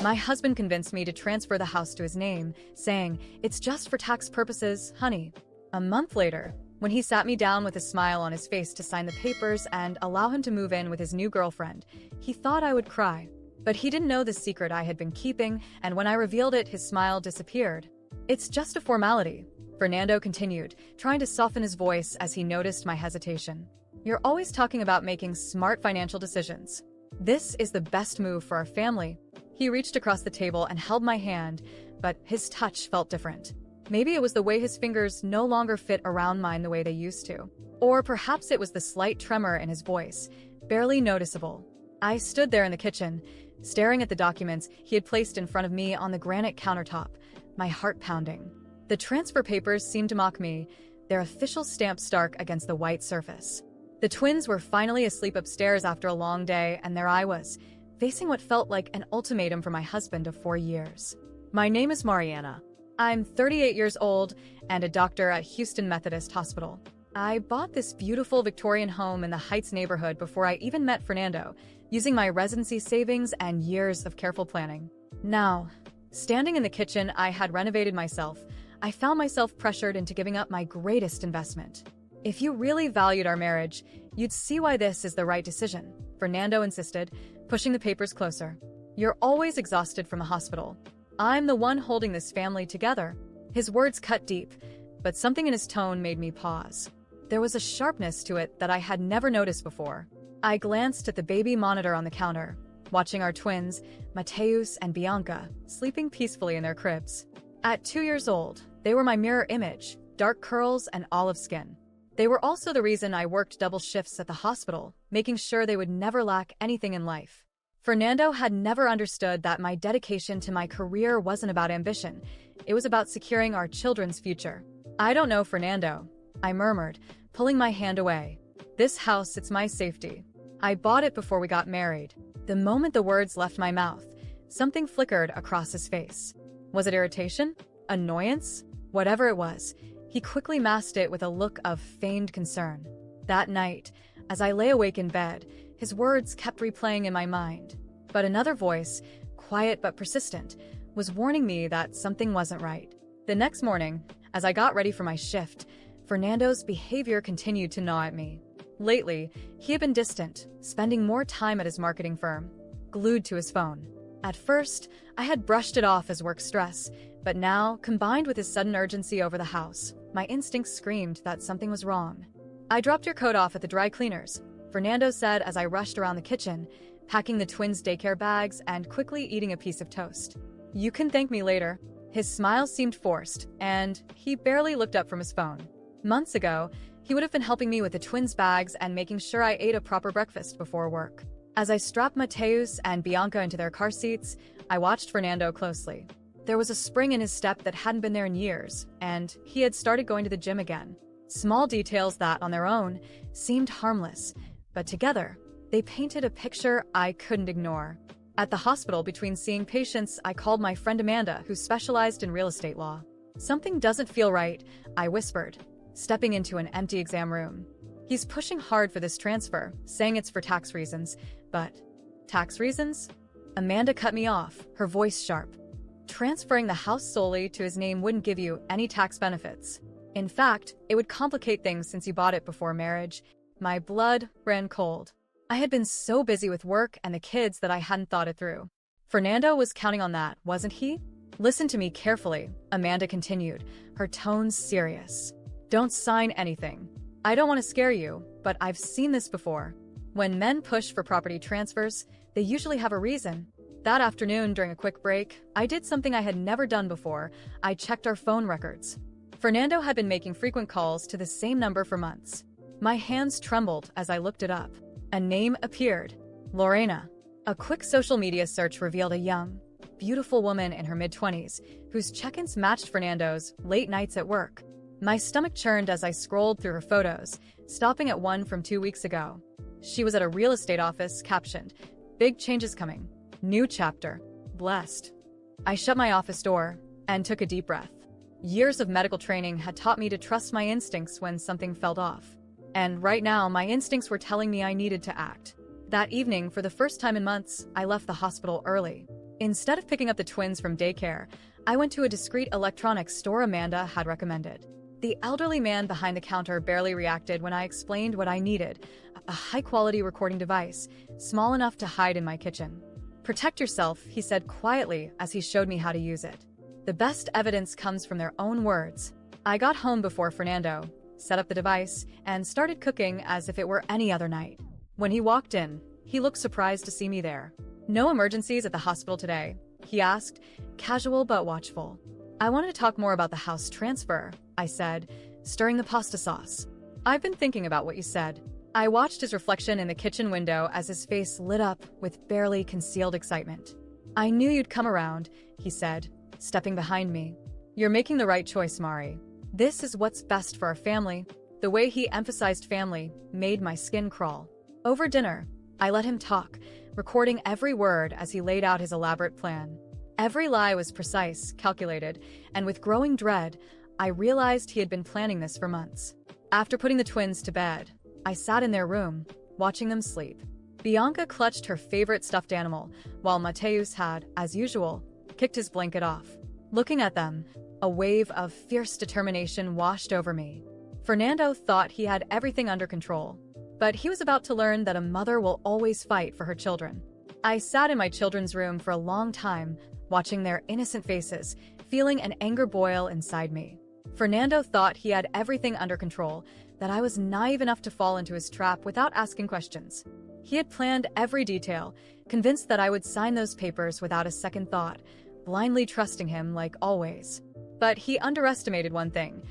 My husband convinced me to transfer the house to his name, saying, "It's just for tax purposes, honey." A month later, when he sat me down with a smile on his face to sign the papers and allow him to move in with his new girlfriend, he thought I would cry. But he didn't know the secret I had been keeping, and when I revealed it, his smile disappeared. "It's just a formality," Fernando continued, trying to soften his voice as he noticed my hesitation. "You're always talking about making smart financial decisions. This is the best move for our family." He reached across the table and held my hand, but his touch felt different. Maybe it was the way his fingers no longer fit around mine the way they used to. Or perhaps it was the slight tremor in his voice, barely noticeable. I stood there in the kitchen, staring at the documents he had placed in front of me on the granite countertop, my heart pounding. The transfer papers seemed to mock me, their official stamp stark against the white surface. The twins were finally asleep upstairs after a long day, and there I was, facing what felt like an ultimatum from my husband of 4 years. My name is Mariana. I'm 38 years old and a doctor at Houston Methodist Hospital. I bought this beautiful Victorian home in the Heights neighborhood before I even met Fernando, using my residency savings and years of careful planning. Now, standing in the kitchen I had renovated myself, I found myself pressured into giving up my greatest investment. "If you really valued our marriage, you'd see why this is the right decision," Fernando insisted, pushing the papers closer. "You're always exhausted from a hospital. I'm the one holding this family together." His words cut deep, but something in his tone made me pause. There was a sharpness to it that I had never noticed before. I glanced at the baby monitor on the counter, watching our twins, Mateus and Bianca, sleeping peacefully in their cribs. At 2 years old, they were my mirror image, dark curls and olive skin. They were also the reason I worked double shifts at the hospital, making sure they would never lack anything in life. Fernando had never understood that my dedication to my career wasn't about ambition. It was about securing our children's future. "I don't know, Fernando," I murmured, pulling my hand away. "This house, it's my safety. I bought it before we got married." The moment the words left my mouth, something flickered across his face. Was it irritation? Annoyance? Whatever it was, he quickly masked it with a look of feigned concern. That night, as I lay awake in bed, his words kept replaying in my mind. But another voice, quiet but persistent, was warning me that something wasn't right. The next morning, as I got ready for my shift, Fernando's behavior continued to gnaw at me. Lately, he had been distant, spending more time at his marketing firm, glued to his phone. At first, I had brushed it off as work stress, but now, combined with his sudden urgency over the house, my instincts screamed that something was wrong. "I dropped your coat off at the dry cleaners," Fernando said as I rushed around the kitchen, packing the twins' daycare bags and quickly eating a piece of toast. "You can thank me later." His smile seemed forced, and he barely looked up from his phone. Months ago, he would have been helping me with the twins' bags and making sure I ate a proper breakfast before work. As I strapped Mateus and Bianca into their car seats, I watched Fernando closely. There was a spring in his step that hadn't been there in years, and he had started going to the gym again. Small details that, on their own, seemed harmless, but together, they painted a picture I couldn't ignore. At the hospital, between seeing patients, I called my friend Amanda, who specialized in real estate law. "Something doesn't feel right," I whispered, stepping into an empty exam room. "He's pushing hard for this transfer, saying it's for tax reasons, but..." "Tax reasons?" Amanda cut me off, her voice sharp. "Transferring the house solely to his name wouldn't give you any tax benefits. In fact, it would complicate things since you bought it before marriage." My blood ran cold. I had been so busy with work and the kids that I hadn't thought it through. Fernando was counting on that, wasn't he? "Listen to me carefully," Amanda continued, her tone serious. "Don't sign anything. I don't want to scare you, but I've seen this before. When men push for property transfers, they usually have a reason." That afternoon, during a quick break, I did something I had never done before. I checked our phone records. Fernando had been making frequent calls to the same number for months. My hands trembled as I looked it up. A name appeared: Lorena. A quick social media search revealed a young, beautiful woman in her mid-20s whose check-ins matched Fernando's late nights at work. My stomach churned as I scrolled through her photos, stopping at one from 2 weeks ago. She was at a real estate office, captioned, "Big changes coming. New chapter. Blessed." I shut my office door and took a deep breath. Years of medical training had taught me to trust my instincts when something felt off. And right now, my instincts were telling me I needed to act. That evening, for the first time in months, I left the hospital early. Instead of picking up the twins from daycare, I went to a discreet electronics store Amanda had recommended. The elderly man behind the counter barely reacted when I explained what I needed: a high-quality recording device, small enough to hide in my kitchen. "Protect yourself," he said quietly as he showed me how to use it. "The best evidence comes from their own words." I got home before Fernando, set up the device, and started cooking as if it were any other night. When he walked in, he looked surprised to see me there. "No emergencies at the hospital today?" he asked, casual but watchful. "I wanted to talk more about the house transfer," I said, stirring the pasta sauce. "I've been thinking about what you said." I watched his reflection in the kitchen window as his face lit up with barely concealed excitement. "I knew you'd come around," he said, stepping behind me. "You're making the right choice, Mari. This is what's best for our family." The way he emphasized family made my skin crawl. Over dinner, I let him talk, recording every word as he laid out his elaborate plan. Every lie was precise, calculated, and with growing dread, I realized he had been planning this for months. After putting the twins to bed, I sat in their room, watching them sleep. Bianca clutched her favorite stuffed animal, while Mateus had, as usual, kicked his blanket off. Looking at them, a wave of fierce determination washed over me. Fernando thought he had everything under control, but he was about to learn that a mother will always fight for her children. I sat in my children's room for a long time, watching their innocent faces, feeling an anger boil inside me. Fernando thought he had everything under control, that I was naive enough to fall into his trap without asking questions. He had planned every detail, convinced that I would sign those papers without a second thought, blindly trusting him like always. But he underestimated one thing.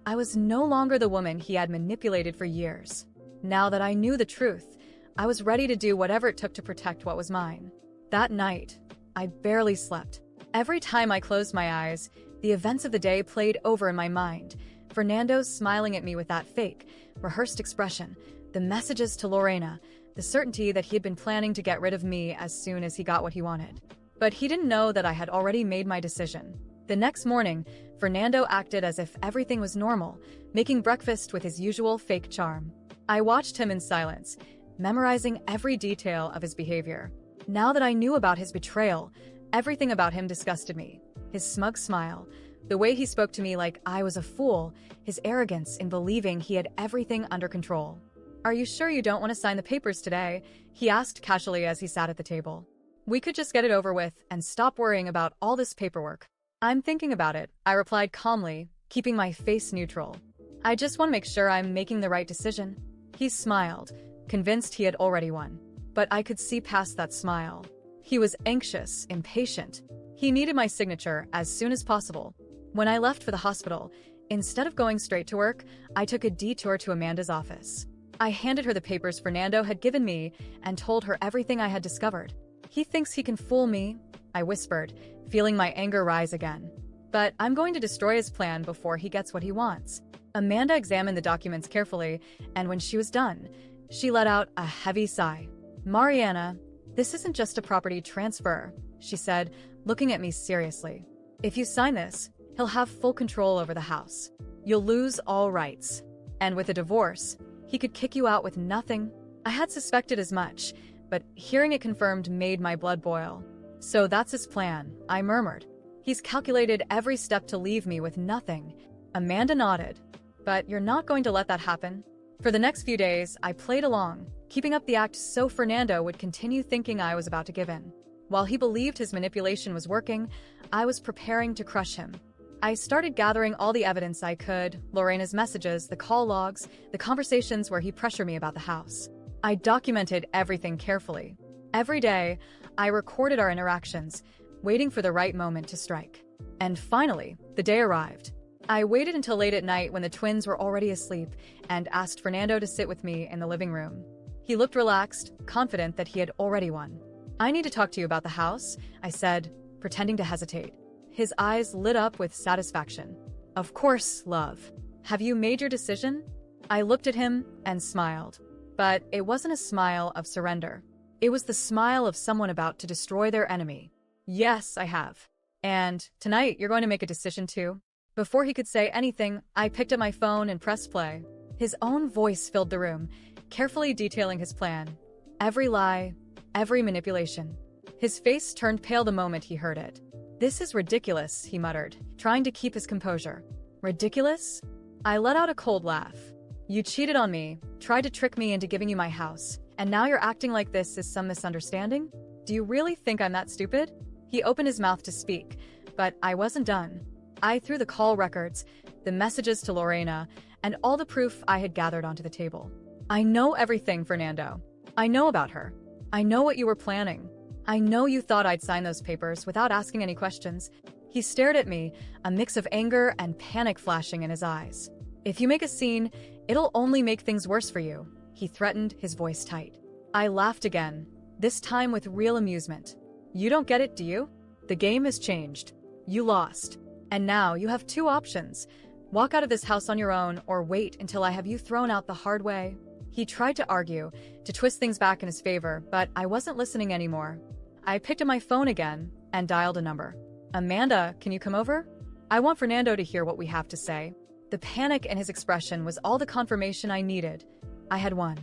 I was no longer the woman he had manipulated for years. Now that I knew the truth, I was ready to do whatever it took to protect what was mine. That night, I barely slept. Every time I closed my eyes, the events of the day played over in my mind. Fernando smiling at me with that fake, rehearsed expression, the messages to Lorena, the certainty that he had been planning to get rid of me as soon as he got what he wanted. But he didn't know that I had already made my decision. The next morning, Fernando acted as if everything was normal, making breakfast with his usual fake charm. I watched him in silence, memorizing every detail of his behavior. Now that I knew about his betrayal, everything about him disgusted me. His smug smile, the way he spoke to me like I was a fool, his arrogance in believing he had everything under control. "Are you sure you don't want to sign the papers today?" he asked casually as he sat at the table. "We could just get it over with and stop worrying about all this paperwork." "I'm thinking about it," I replied calmly, keeping my face neutral. "I just want to make sure I'm making the right decision." He smiled, convinced he had already won. But I could see past that smile. He was anxious, impatient. He needed my signature as soon as possible. When I left for the hospital, instead of going straight to work, I took a detour to Amanda's office. I handed her the papers Fernando had given me and told her everything I had discovered. "He thinks he can fool me," I whispered, feeling my anger rise again. "But I'm going to destroy his plan before he gets what he wants." Amanda examined the documents carefully, and when she was done, she let out a heavy sigh. "Mariana, this isn't just a property transfer," she said, looking at me seriously. "If you sign this, he'll have full control over the house. You'll lose all rights. And with a divorce, he could kick you out with nothing." I had suspected as much, but hearing it confirmed made my blood boil. "So that's his plan," I murmured. "He's calculated every step to leave me with nothing." Amanda nodded. "But you're not going to let that happen?" For the next few days, I played along, keeping up the act so Fernando would continue thinking I was about to give in. While he believed his manipulation was working, I was preparing to crush him. I started gathering all the evidence I could: Lorena's messages, the call logs, the conversations where he pressured me about the house. I documented everything carefully. Every day, I recorded our interactions, waiting for the right moment to strike. And finally, the day arrived. I waited until late at night when the twins were already asleep and asked Fernando to sit with me in the living room. He looked relaxed, confident that he had already won. "I need to talk to you about the house," I said, pretending to hesitate. His eyes lit up with satisfaction. "Of course, love. Have you made your decision?" I looked at him and smiled. But it wasn't a smile of surrender. It was the smile of someone about to destroy their enemy. "Yes, I have. And tonight you're going to make a decision too?" Before he could say anything, I picked up my phone and pressed play. His own voice filled the room, carefully detailing his plan. Every lie, every manipulation. His face turned pale the moment he heard it. "This is ridiculous," he muttered, trying to keep his composure. "Ridiculous?" I let out a cold laugh. "You cheated on me, tried to trick me into giving you my house, and now you're acting like this is some misunderstanding? Do you really think I'm that stupid?" He opened his mouth to speak, but I wasn't done. I threw the call records, the messages to Lorena, and all the proof I had gathered onto the table. "I know everything, Fernando. I know about her. I know what you were planning. I know you thought I'd sign those papers without asking any questions." He stared at me, a mix of anger and panic flashing in his eyes. "If you make a scene, it'll only make things worse for you," he threatened, his voice tight. I laughed again, this time with real amusement. "You don't get it, do you? The game has changed. You lost. And now you have two options. Walk out of this house on your own or wait until I have you thrown out the hard way." He tried to argue, to twist things back in his favor, but I wasn't listening anymore. I picked up my phone again and dialed a number. "Amanda, can you come over? I want Fernando to hear what we have to say." The panic in his expression was all the confirmation I needed. I had won.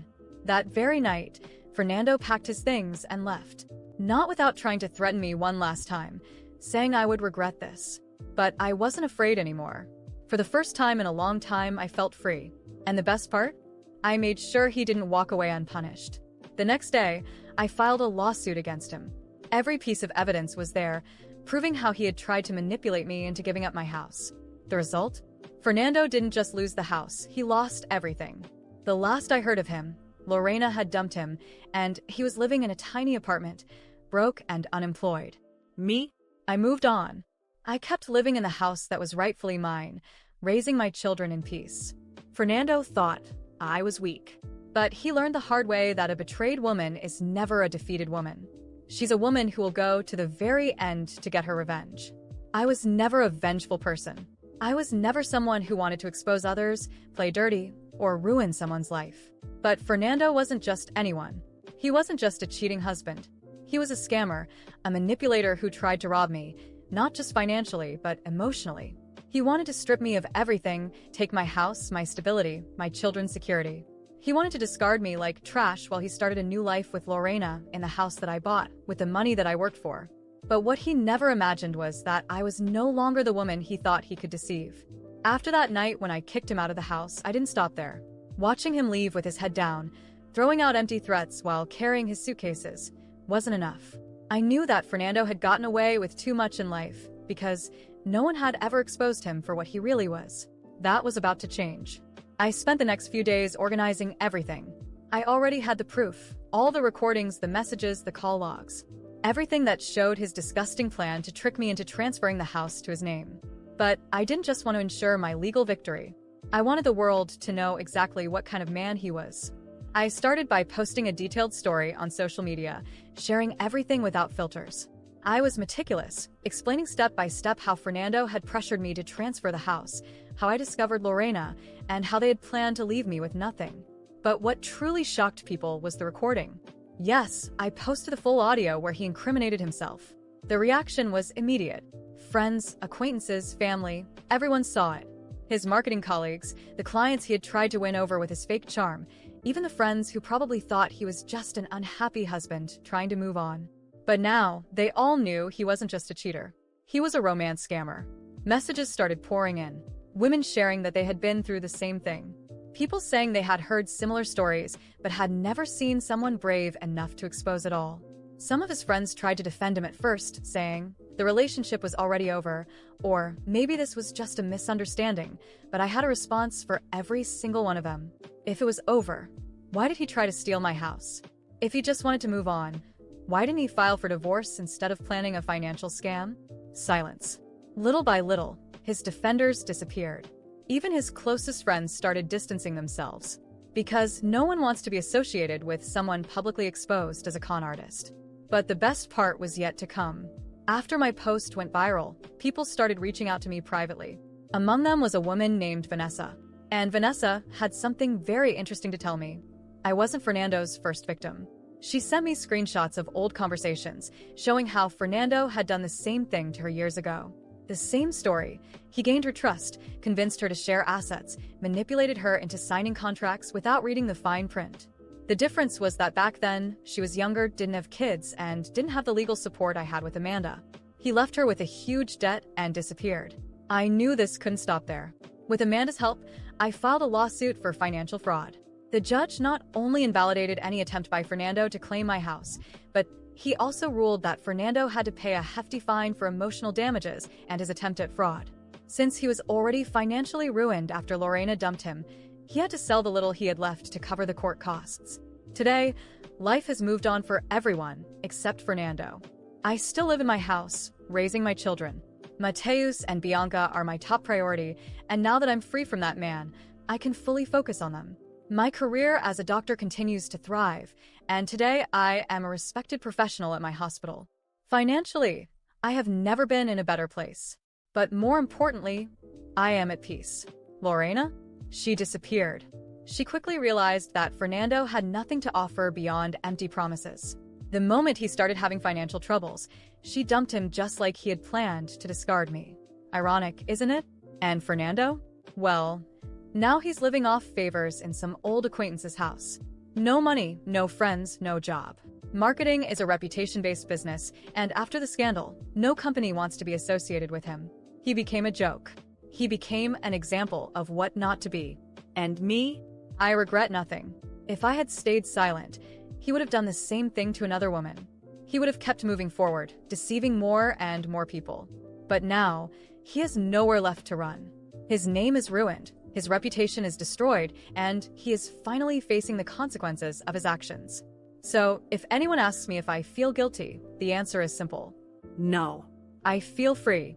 That very night, Fernando packed his things and left. Not without trying to threaten me one last time, saying I would regret this. But I wasn't afraid anymore. For the first time in a long time, I felt free. And the best part? I made sure he didn't walk away unpunished. The next day, I filed a lawsuit against him. Every piece of evidence was there, proving how he had tried to manipulate me into giving up my house. The result? Fernando didn't just lose the house, he lost everything. The last I heard of him, Lorena had dumped him, and he was living in a tiny apartment, broke and unemployed. Me? I moved on. I kept living in the house that was rightfully mine, raising my children in peace. Fernando thought I was weak. But he learned the hard way that a betrayed woman is never a defeated woman. She's a woman who will go to the very end to get her revenge. I was never a vengeful person. I was never someone who wanted to expose others, play dirty, or ruin someone's life. But Fernando wasn't just anyone. He wasn't just a cheating husband. He was a scammer, a manipulator who tried to rob me, not just financially, but emotionally. He wanted to strip me of everything, take my house, my stability, my children's security. He wanted to discard me like trash while he started a new life with Lorena in the house that I bought, with the money that I worked for. But what he never imagined was that I was no longer the woman he thought he could deceive. After that night when I kicked him out of the house, I didn't stop there. Watching him leave with his head down, throwing out empty threats while carrying his suitcases, wasn't enough. I knew that Fernando had gotten away with too much in life, because no one had ever exposed him for what he really was. That was about to change. I spent the next few days organizing everything. I already had the proof, all the recordings, the messages, the call logs. Everything that showed his disgusting plan to trick me into transferring the house to his name. But I didn't just want to ensure my legal victory. I wanted the world to know exactly what kind of man he was. I started by posting a detailed story on social media, sharing everything without filters. I was meticulous, explaining step by step how Fernando had pressured me to transfer the house, how I discovered Lorena, and how they had planned to leave me with nothing. But what truly shocked people was the recording. Yes, I posted the full audio where he incriminated himself. The reaction was immediate. Friends, acquaintances, family, everyone saw it. His marketing colleagues, the clients he had tried to win over with his fake charm, even the friends who probably thought he was just an unhappy husband trying to move on. But now, they all knew he wasn't just a cheater. He was a romance scammer. Messages started pouring in. Women sharing that they had been through the same thing. People saying they had heard similar stories, but had never seen someone brave enough to expose it all. Some of his friends tried to defend him at first, saying the relationship was already over, or maybe this was just a misunderstanding, but I had a response for every single one of them. If it was over, why did he try to steal my house? If he just wanted to move on, why didn't he file for divorce instead of planning a financial scam? Silence. Little by little, his defenders disappeared. Even his closest friends started distancing themselves. Because no one wants to be associated with someone publicly exposed as a con artist. But the best part was yet to come. After my post went viral, people started reaching out to me privately. Among them was a woman named Vanessa. And Vanessa had something very interesting to tell me. I wasn't Fernando's first victim. She sent me screenshots of old conversations, showing how Fernando had done the same thing to her years ago. The same story. He gained her trust, convinced her to share assets, manipulated her into signing contracts without reading the fine print. The difference was that back then, she was younger, didn't have kids, and didn't have the legal support I had with Amanda. He left her with a huge debt and disappeared. I knew this couldn't stop there. With Amanda's help, I filed a lawsuit for financial fraud. The judge not only invalidated any attempt by Fernando to claim my house, but he also ruled that Fernando had to pay a hefty fine for emotional damages and his attempt at fraud. Since he was already financially ruined after Lorena dumped him, he had to sell the little he had left to cover the court costs. Today, life has moved on for everyone except Fernando. I still live in my house, raising my children. Mateus and Bianca are my top priority, and now that I'm free from that man, I can fully focus on them. My career as a doctor continues to thrive, and today I am a respected professional at my hospital. Financially, I have never been in a better place. But more importantly, I am at peace. Lorena? She disappeared. She quickly realized that Fernando had nothing to offer beyond empty promises. The moment he started having financial troubles, she dumped him just like he had planned to discard me. Ironic, isn't it? And Fernando? Well, now he's living off favors in some old acquaintance's house. No money, no friends, no job. Marketing is a reputation-based business, and after the scandal, no company wants to be associated with him. He became a joke. He became an example of what not to be. And me? I regret nothing. If I had stayed silent, he would have done the same thing to another woman. He would have kept moving forward, deceiving more and more people. But now, he has nowhere left to run. His name is ruined, his reputation is destroyed, and he is finally facing the consequences of his actions. So, if anyone asks me if I feel guilty, the answer is simple. No. I feel free.